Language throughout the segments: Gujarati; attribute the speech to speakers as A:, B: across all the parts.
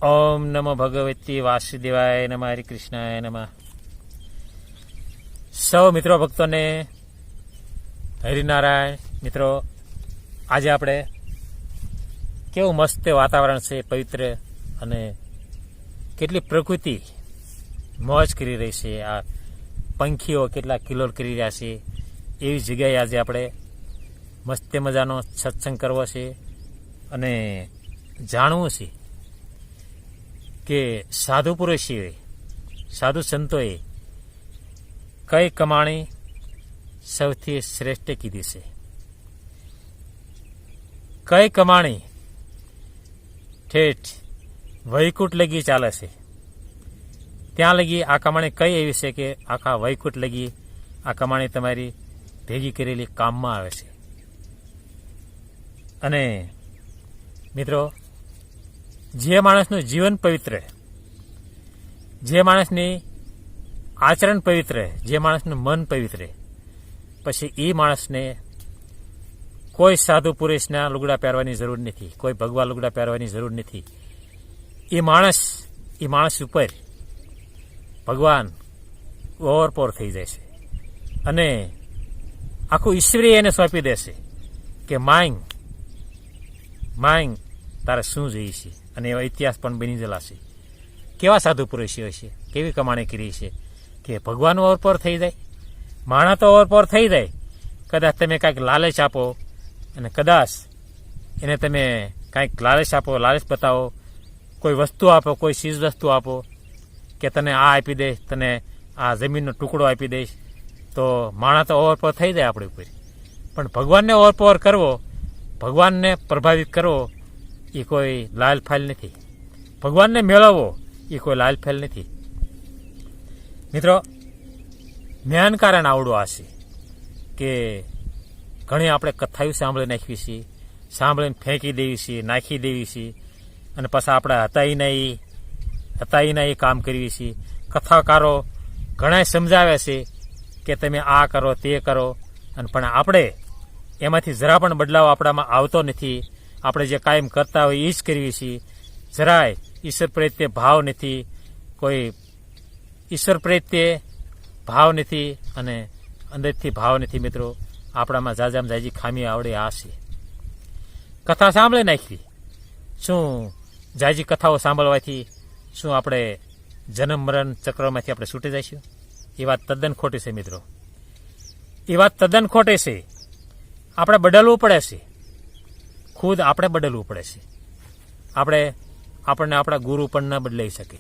A: ઓમ નમો ભગવતી વાસુદેવાય નમઃ. હરે કૃષ્ણાય નમઃ. સૌ મિત્રો ભક્તોને હરિનારાયણ. મિત્રો, આજે આપણે કેવું મસ્ત વાતાવરણ છે, પવિત્ર, અને કેટલી પ્રકૃતિ મોજ કરી રહી છે. આ પંખીઓ કેટલા કિલોલ કરી રહ્યા છે. એવી જગ્યાએ આજે આપણે મસ્ત મજાનો સત્સંગ કરવો છે અને જાણવું છે કે સાધુ પુરુષોએ, સાધુ સંતોએ કઈ કમાણી સૌથી શ્રેષ્ઠ કીધી છે. કઈ કમાણી ઠેઠ વૈકુંઠ લગી ચાલે છે. ત્યાં લગી આ કમાણી કઈ એવી છે કે આખા વૈકુંઠ લગી આ કમાણી તમારી ભેગી કરેલી કામમાં આવે છે. અને મિત્રો, જે માણસનું જીવન પવિત્ર, જે માણસની આચરણ પવિત્ર, જે માણસનું મન પવિત્ર, પછી એ માણસને કોઈ સાધુ પુરુષના લુગડા પહેરવાની જરૂર નથી, કોઈ ભગવા લુગડા પહેરવાની જરૂર નથી. એ માણસ ઉપર ભગવાન ઓવરપોર થઈ જાય છે અને આખું ઈશ્વરી એને સોંપી દેશે કે માંગ તારે શું જોઈએ છે. અને એવા ઇતિહાસ પણ બની ગયેલા છે. કેવા સાધુ પુરુષો છે, કેવી કમાણી કરી છે કે ભગવાન ઓવરપોર થઈ જાય, માણસ તો ઓવરપોર થઈ જાય. કદાચ તમે કાંઈક લાલચ આપો અને કદાચ એને તમે કાંઈક લાલચ આપો, લાલચ બતાવો, કોઈ વસ્તુ આપો, કોઈ ચીજ વસ્તુ આપો કે તને આ આપી દઈશ, તને આ જમીનનો ટુકડો આપી દઈશ, તો માણસ તો ઓવરપોર થઈ જાય આપણી ઉપર. પણ ભગવાનને ઓવરપોર કરવો, ભગવાનને પ્રભાવિત કરવો, એ કોઈ લાલફાલ નથી. ભગવાનને મેળવવો એ કોઈ લાલફાલ નથી. મિત્રો, જ્ઞાન કારણ આવડું આ છે કે ઘણી આપણે કથાઓ સાંભળી નાખવી છીએ, સાંભળીને ફેંકી દેવી છીએ, નાખી દેવી છીએ, અને પછી આપણે હતાઈના એ કામ કરવી છીએ. કથાકારો ઘણા સમજાવે છે કે તમે આ કરો, તે કરો, અને પણ આપણે એમાંથી જરા પણ બદલાવ આપણામાં આવતો નથી. આપણે જે કાયમ કરતા હોય એ જ કરવી છીએ. જરાય ઈશ્વર પ્રત્યે ભાવ નથી, કોઈ ઈશ્વર પ્રત્યે ભાવ નથી અને અંદરથી ભાવ નથી. મિત્રો, આપણામાં જાજામાં જાજી ખામી આવડે આ છે. કથા સાંભળી નાખવી, શું જાજી કથાઓ સાંભળવાથી શું આપણે જન્મ મરણ ચક્રમાંથી આપણે છૂટી જઈશું? એ વાત તદ્દન ખોટી છે મિત્રો, એ વાત તદ્દન ખોટી છે. આપણે બદલવું પડે છે, ખુદ આપણે બદલવું પડે છે. આપણને આપણા ગુરુ પણ ન બદલાઈ શકે,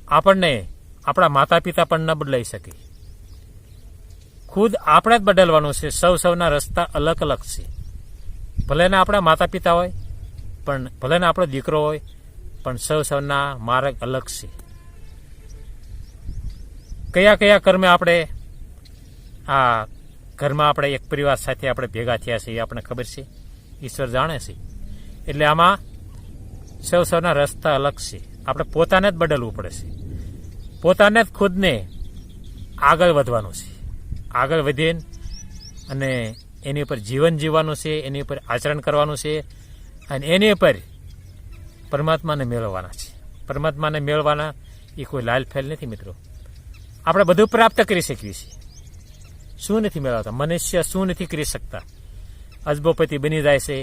A: આપણને આપણા માતા પિતા પણ ન બદલાઈ શકે. ખુદ આપણે જ બદલવાનું છે. સૌના રસ્તા અલગ અલગ છે. ભલે ને આપણા માતા પિતા હોય, પણ ભલે ને આપણો દીકરો હોય, પણ સૌના માર્ગ અલગ છે. કયા કયા કર્મે આપણે આ ઘરમાં આપણે એક પરિવાર સાથે આપણે ભેગા થયા છે એ આપણને ખબર છે, ઈશ્વર જાણે છે. એટલે આમાં સૌના રસ્તા અલગ છે. આપણે પોતાને જ બદલવું પડે છે. પોતાને જ ખુદને આગળ વધવાનું છે. આગળ વધીને અને એની ઉપર જીવન જીવવાનું છે, એની ઉપર આચરણ કરવાનું છે, અને એની ઉપર પરમાત્માને મેળવવાના છે. પરમાત્માને મેળવવાના એ કોઈ લાલફેલ નથી મિત્રો. આપણે બધું પ્રાપ્ત કરી શકીએ છીએ. શું નથી મેળવતા? મનુષ્ય શું નથી કરી શકતા? અજબોપતિ બની જાય છે,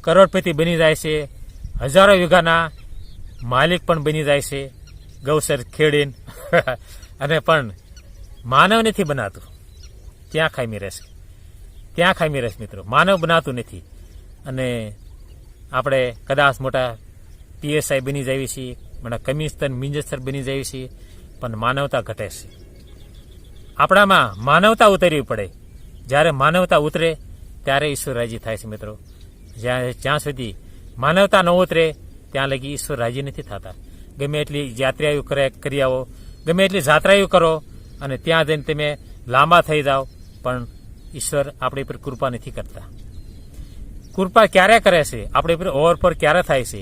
A: કરોડપતિ બની જાય છે, હજારો વીઘાના માલિક પણ બની જાય છે, ગૌસર ખેડીને અને પણ માનવ નથી બનાતું. ત્યાં ખામી રહેશે, ત્યાં ખામી રહેશે મિત્રો. માનવ બનાતું નથી. અને આપણે કદાચ મોટા PSI બની જઈએ છીએ, મોટા કમિશનર મિનિસ્ટર બની જઈએ છીએ, પણ માનવતા ઘટે છે. આપણામાં માનવતા ઉતરવી પડે. જ્યારે માનવતા ઉતરે ત્યારે ઈશ્વર રાજી થાય છે મિત્રો. જ્યાં સુધી માનવતા ન ઉતરે ત્યાં લગી ઈશ્વર રાજી નથી થતા. ગમે એટલી યાત્રાઓ કરી આવો, ગમે એટલી જાત્રાઓ કરો, અને ત્યાં જઈને તમે લાંબા થઈ જાઓ, પણ ઈશ્વર આપણી પર કૃપા નથી કરતા. કૃપા ક્યારે કરે છે? આપણી પર ઓવરપોર ક્યારે થાય છે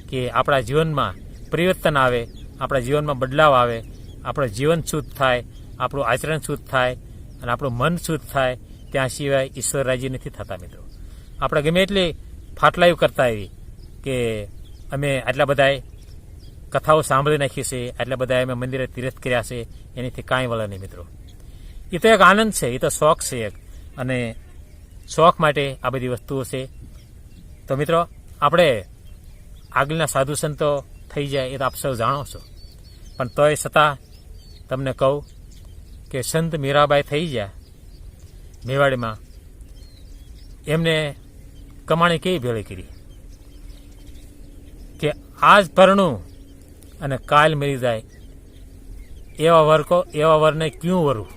A: કે આપણા જીવનમાં પરિવર્તન આવે, આપણા જીવનમાં બદલાવ આવે, આપણું જીવન શુદ્ધ થાય, આપણું આચરણ શુદ્ધ થાય અને આપણું મન શુદ્ધ થાય. ત્યાં સિવાય ઈશ્વર રાજી નથી થતા મિત્રો. આપણે ગમે એટલી ફાટલાયું કરતા આવી, કે અમે આટલા બધાએ કથાઓ સાંભળી નાખી છે, આટલા બધા અમે મંદિરે તીર્થ કર્યા છે, એનાથી કાંઈ વળે નહીં મિત્રો. એ તો એક આનંદ છે, એ તો શોખ છે એક, અને શોખ માટે આ બધી વસ્તુઓ છે. તો મિત્રો આપણે આગળના સાધુ સંતો થઈ જાય એ તો આપ સૌ જાણો છો, પણ તોય છતાં તમને કહું કે સંત મીરાબાઈ થઈ ગયા મેવાડીમાં, એમને કમાણી કેવી ભેળી કરી કે આજ પરણું અને કાલ મરી જાય એવા વરને ક્યું વરું,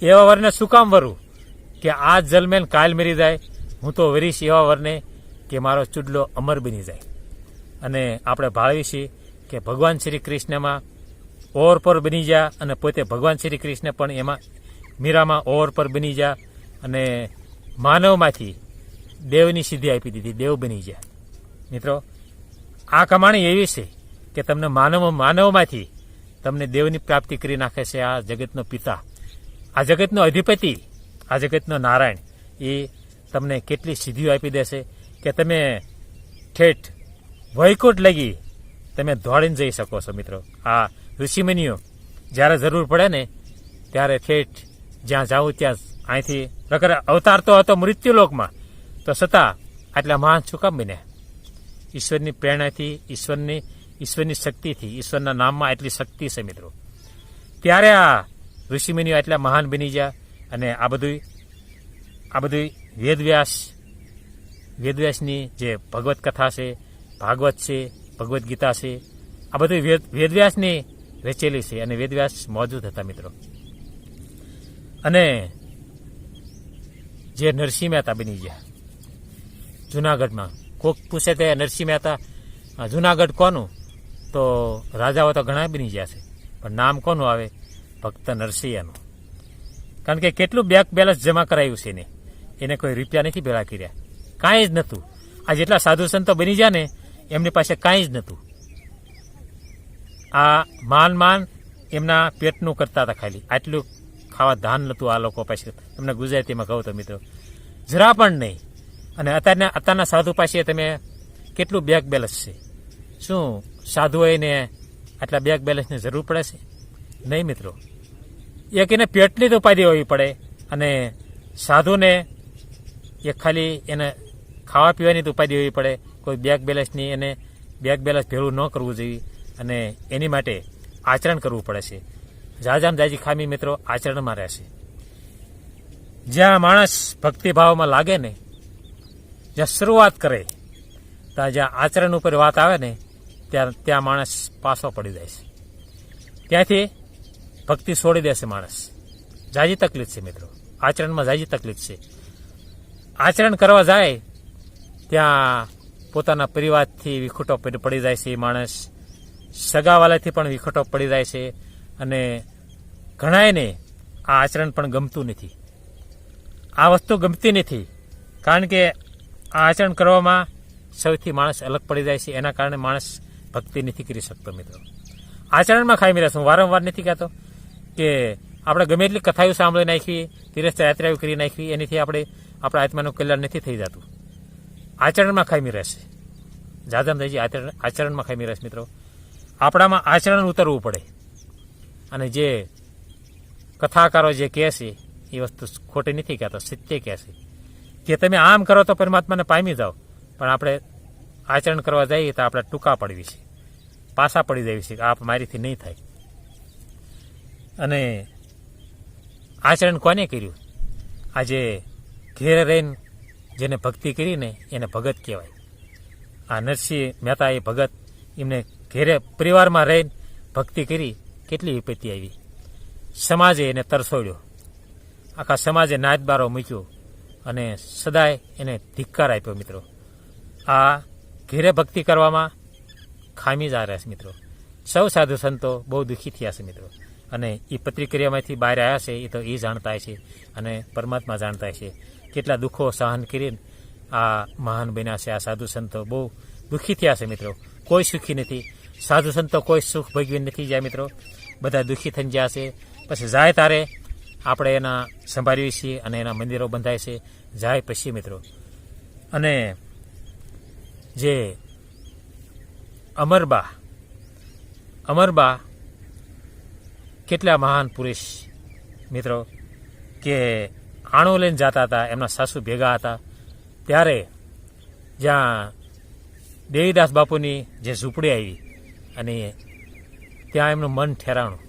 A: એવા વરને શું કામ વરું કે આજ જન્મેન કાલ મરી જાય. હું તો વરીશ એવા વરને કે મારો ચૂડલો અમર બની જાય. અને આપણે ભાળવી છીએ કે ભગવાન શ્રી કૃષ્ણમાં ઓવરપર બની જા, અને પોતે ભગવાન શ્રી કૃષ્ણ પણ એમાં મીરામાં ઓવરપર બની જા, અને માનવમાંથી દેવની સિદ્ધિ આપી દીધી, દેવ બની જા. મિત્રો આ કમાણી એવી છે કે તમને માનવમાંથી તમને દેવની પ્રાપ્તિ કરી નાખે છે. આ જગતનો પિતા, આ જગતનો અધિપતિ, આ જગતનો નારાયણ, એ તમને કેટલી સિદ્ધિઓ આપી દેશે કે તમે ઠેઠ વૈકુંઠ લગી તમે દોડીને જઈ શકો છો. મિત્રો આ ઋષિમુનિઓ જ્યારે જરૂર પડે ને ત્યારે ઠેઠ જ્યાં જાઉં ત્યાં અહીંથી પ્રકાર અવતારતો હતો મૃત્યુલોકમાં, તો છતાં આટલા મહાન શું કામ બન્યા? ઈશ્વરની પ્રેરણાથી, ઈશ્વરની શક્તિથી, ઈશ્વરના નામમાં એટલી શક્તિ છે મિત્રો. ત્યારે આ ઋષિમુનિઓ એટલા મહાન બની ગયા. અને આ બધું વેદવ્યાસની જે ભગવત કથા છે, ભાગવત છે, ભગવદ્ ગીતા છે, આ બધું વેદવ્યાસની રચેલી છે, અને વેદવ્યાસ મોજૂદ હતા મિત્રો. અને જે નરસિંહ મહેતા બની ગયા જુનાગઢમાં, કોક પૂછે તે નરસિંહ મહેતા જુનાગઢ કોનું, તો રાજાઓ તો ઘણા બની ગયા છે, પણ નામ કોનું આવે? ભક્ત નરસિંહનું. કારણ કે કેટલું બેંક બેલેન્સ જમા કરાયું છે એને કોઈ રૂપિયા નથી ભેળા કર્યા, કાંઈ જ નહોતું. આ જેટલા સાધુ સંતો બની ગયા ને એમની પાસે કાંઈ જ નહોતું. આ માન એમના પેટનું કરતા હતા, ખાલી આટલું ખાવા ધાન નહોતું આ લોકો પાસે. તમને ગુજરાતીમાં કહું તો મિત્રો જરા પણ નહીં. અને અત્યારના સાધુ પાસે તમે કેટલું બેંક બેલેન્સ છે? શું સાધુઓને આટલા બેંક બેલેન્સની જરૂર પડે છે? નહીં મિત્રો. એક એને પેટની જ ઉપાધિ હોવી પડે, અને સાધુને એક ખાલી એને ખાવા પીવાની જ ઉપાધિ હોવી પડે. કોઈ બેંક બેલેન્સની એને બેંક બેલેન્સ ભેળું ન કરવું જોઈએ, અને એની માટે આચરણ કરવું પડે છે. જાજામ જાજી ખામી મિત્રો આચરણમાં રહેશે. જ્યાં માણસ ભક્તિભાવમાં લાગે ને, જ્યાં શરૂઆત કરે, ત્યાં જ્યાં આચરણ ઉપર વાત આવે ને ત્યાં માણસ પાછો પડી જાય છે. ત્યાંથી ભક્તિ છોડી દેશે માણસ. જાજી તકલીફ છે મિત્રો, આચરણમાં જાજી તકલીફ છે. આચરણ કરવા જાય ત્યાં પોતાના પરિવારથી વિખૂટો પડી જાય છે માણસ, સગાવાલાથી પણ વિખૂટો પડી જાય છે. અને ઘણાયને આ આચરણ પણ ગમતું નથી, આ વસ્તુ ગમતી નથી. કારણ કે આ આચરણ કરવામાં સૌથી માણસ અલગ પડી જાય છે. એના કારણે માણસ ભક્તિ નથી કરી શકતો મિત્રો. આચરણમાં ખાઈ રહ્યા છું. હું વારંવાર નથી કહેતો કે આપણે ગમે એટલી કથાઓ સાંભળી નાખવી, તીર્થયાત્રાઓ કરી નાખવી, એનાથી આપણા આત્માનું કલ્યાણ નથી થઈ જતું. આચરણમાં ખામી રહેશે. જાજામ થઈ આચરણમાં ખામી રહેશે મિત્રો. આપણામાં આચરણ ઉતરવું પડે. અને જે કથાકારો જે કહે છે એ વસ્તુ ખોટી નથી કહેતો, સત્ય કહે છે કે તમે આમ કરો તો પરમાત્માને પામી જાઓ. પણ આપણે આચરણ કરવા જઈએ તો આપણે ટૂંકા પડવી છે, પાછા પડી જવી છે. આપ મારીથી નહીં થાય. અને આચરણ કોને કર્યું? આજે ઘેર રહીને જેને ભક્તિ કરીને એને ભગત કહેવાય. આ નરસિંહ મહેતા એ ભગત, એમને ઘેરે પરિવારમાં રહીને ભક્તિ કરી, કેટલી વિપત્તિ આવી. સમાજે એને તરસોડ્યો, આખા સમાજે નાચબારો મૂક્યો, અને સદાય એને ધિક્કાર આપ્યો મિત્રો. આ ઘેરે ભક્તિ કરવામાં ખામી જ આ રહેશે મિત્રો. સૌ સાધુ સંતો બહુ દુઃખી થયા છે મિત્રો. અને એ પ્રતિક્રિયામાંથી બહાર આવ્યા છે એ તો એ જાણતા છે, અને પરમાત્મા જાણતા છે. કેટલા દુઃખો સહન કરીને આ મહાન બન્યા છે. આ સાધુ સંતો બહુ દુઃખી થયા છે મિત્રો. કોઈ સુખી નથી. સાધુ સંતો કોઈ સુખ ભોગવી નથી જાય મિત્રો. બધા દુઃખી થઈ ગયા છે. પછી જાય તારે આપણે એના સંભાળીએ છીએ, અને એના મંદિરો બંધાય છે. જાય પછી મિત્રો. અને જે અમરબા કેટલા મહાન પુરુષ મિત્રો કે આણો લઈને જતા હતા, એમના સાસુ ભેગા હતા, ત્યારે જ્યાં દેવીદાસ બાપુની જે ઝૂંપડી આવી અને ત્યાં એમનું મન ઠેરાણું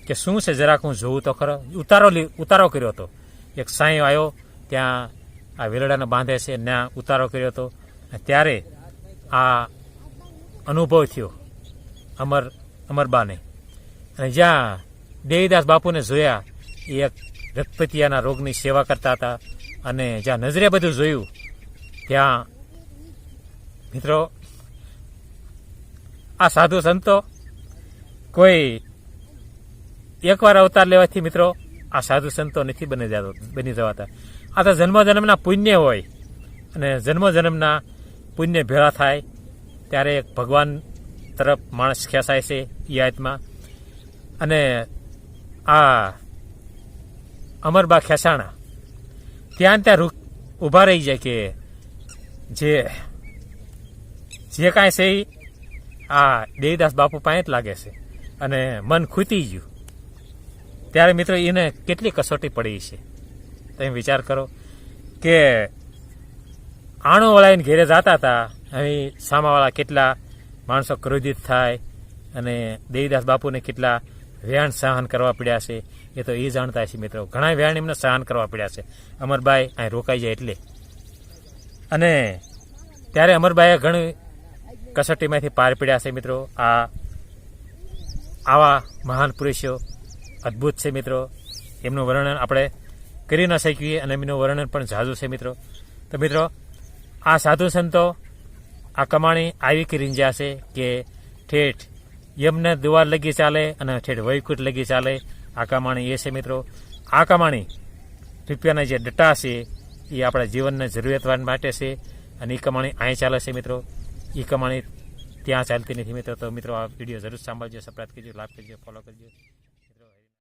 A: કે શું છે જરાક હું જોઉં તો ખરો. ઉતારો કર્યો હતો. એક સાંઈ આવ્યો, ત્યાં આ વેલડાને બાંધે છે, ત્યાં ઉતારો કર્યો હતો. ત્યારે આ અનુભવ થયો અમરબાને. અને જ્યાં દેવીદાસ બાપુને જોયા, એ એક રક્તપિયાના રોગની સેવા કરતા હતા, અને જ્યાં નજરે બધું જોયું ત્યાં મિત્રો આ સાધુ સંતો કોઈ એકવાર અવતાર લેવાથી મિત્રો આ સાધુ સંતો નથી બની જવાતા. આ તો જન્મના પુણ્ય હોય, અને જન્મના પુણ્ય ભેળા થાય ત્યારે એક ભગવાન તરફ માણસ ખેંચાય છે એ આત્મા. અને આ અમરબા ખેંચાણા ત્યાં ઊભા રહી જાય કે જે કાંઈ છે એ આ દેવીદાસ બાપુ પાસે જ લાગે છે, અને મન ખૂતી ગયું. ત્યારે મિત્રો એને કેટલી કસોટી પડી છે તમે વિચાર કરો કે આણો વળાઈને ઘેરે જતા હતા, અહીં સામાવાળા કેટલા માણસો ક્રોધિત થાય, અને દેવીદાસ બાપુને કેટલા વ્યાણ સહન કરવા પડ્યા છે એ તો એ જાણતા છે મિત્રો. ઘણા વ્યાણ એમને સહન કરવા પડ્યા છે અમરબાઈ અહીં રોકાઈ જાય એટલે. અને ત્યારે અમરબાઈએ ઘણી કસોટીમાંથી પાર પડ્યા છે મિત્રો. આવા મહાન પુરુષો અદ્ભુત છે મિત્રો. એમનું વર્ણન આપણે કરી ન શકીએ, અને એમનું વર્ણન પણ ઝાઝુ છે મિત્રો. તો મિત્રો આ સાધુ સંતો આ કમાણી આવી કરી રહ્યા છે કે ઠેઠ યમને દ્વાર લગી ચાલે અને ઠેઠ વૈકુંઠ લગી ચાલે. આ કમાણી એ છે મિત્રો. આ કમાણી રૂપિયાના જે ડટા છે એ આપણા જીવનના જરૂરિયાતવાન માટે છે, અને એ કમાણી અહીં ચાલે છે મિત્રો. એ કમાણી ત્યાં ચાલતી નથી મિત્રો. તો મિત્રો આ વિડીયો જરૂર સાંભળજો, સબસ્ક્રાઇબ કરજો, લાઈક કરજો, ફોલો કરજો.